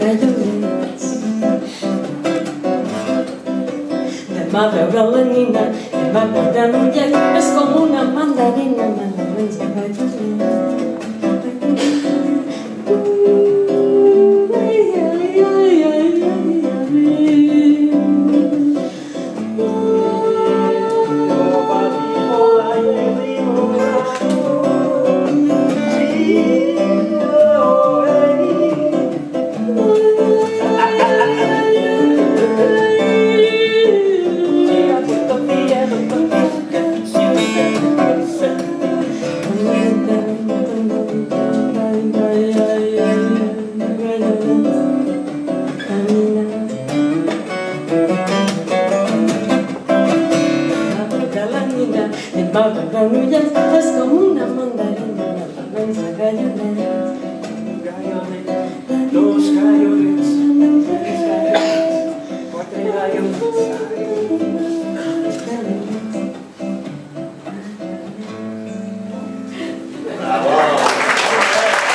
gallonets. Demà veure la nina, demà veure l'ullet, és com una mandarina, me la menja gallonet. Demà veure l'ullet,